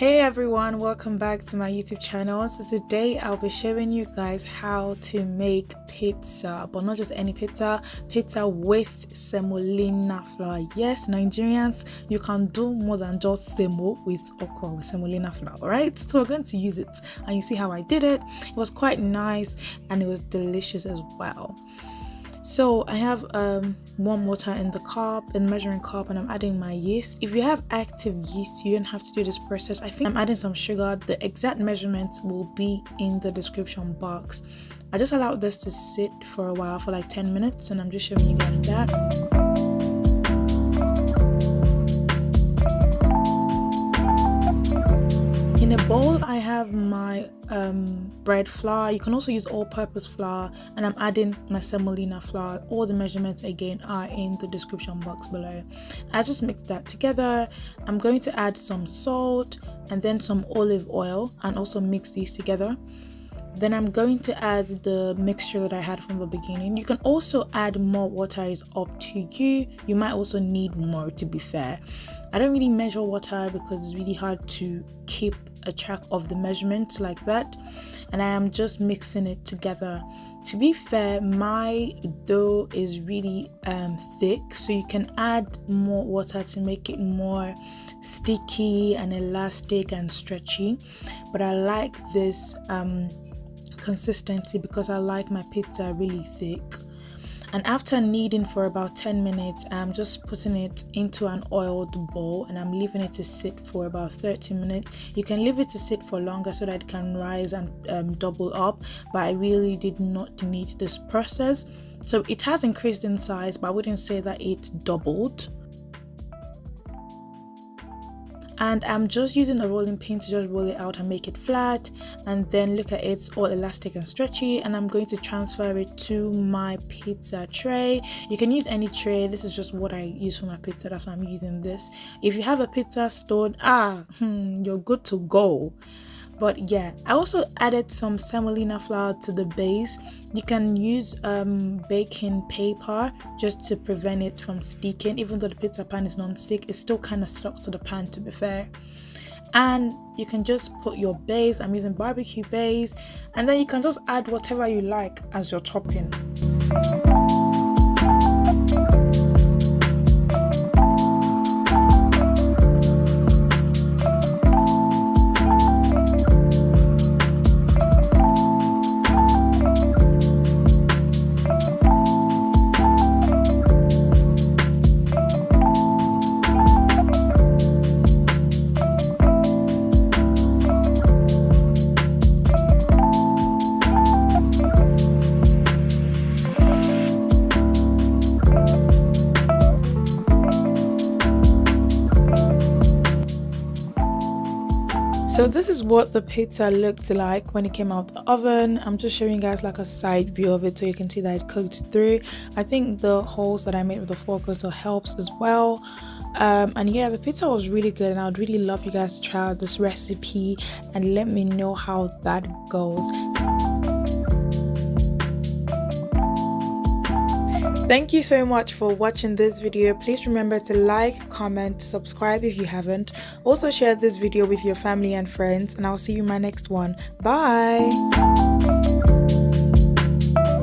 Hey everyone, welcome back to my YouTube channel. So today I'll be showing you guys how to make pizza, but not just any pizza with semolina flour. Yes, Nigerians, you can do more than just semo with okra with semolina flour, right? So we're going to use it and you see how I did it. It was quite nice and it was delicious as well. So I have warm water in the cup and measuring cup, and I'm adding my yeast. If you have active yeast, you don't have to do this process. I think I'm adding some sugar. The exact measurements will be in the description box. I just allowed this to sit for a while, for like 10 minutes, and I'm just showing you guys that. In a bowl, I have my bread flour. You can also use all-purpose flour, and I'm adding my semolina flour. All the measurements again are in the description box below. I just mixed that together. I'm going to add some salt and then some olive oil and also mix these together. Then I'm going to add the mixture that I had from the beginning. You can also add more water, is up to you. You might also need more, to be fair. I don't really measure water because it's really hard to keep a track of the measurements like that, and I am just mixing it together. To be fair, my dough is really thick, so you can add more water to make it more sticky and elastic and stretchy, but I like this consistency because I like my pizza really thick. And after kneading for about 10 minutes, I'm just putting it into an oiled bowl and I'm leaving it to sit for about 30 minutes. You can leave it to sit for longer so that it can rise and double up, but I really did not need this process. So it has increased in size, but I wouldn't say that it doubled. And I'm just using a rolling pin to just roll it out and make it flat, and then look at it, it's all elastic and stretchy. And I'm going to transfer it to my pizza tray. You can use any tray. This is just what I use for my pizza, that's why I'm using this. If you have a pizza stone, you're good to go. But yeah, I also added some semolina flour to the base. You can use baking paper just to prevent it from sticking. Even though the pizza pan is non-stick, it still kind of stuck to the pan, to be fair. And you can just put your base. I'm using barbecue base, and then you can just add whatever you like as your topping. So this is what the pizza looked like when it came out of the oven. I'm just showing you guys like a side view of it so you can see that it cooked through. I think the holes that I made with the fork also helps as well. And yeah, the pizza was really good, and I would really love you guys to try out this recipe and let me know how that goes. Thank you so much for watching this video. Please remember to like, comment, subscribe if you haven't. Also share this video with your family and friends, and I'll see you in my next one. Bye.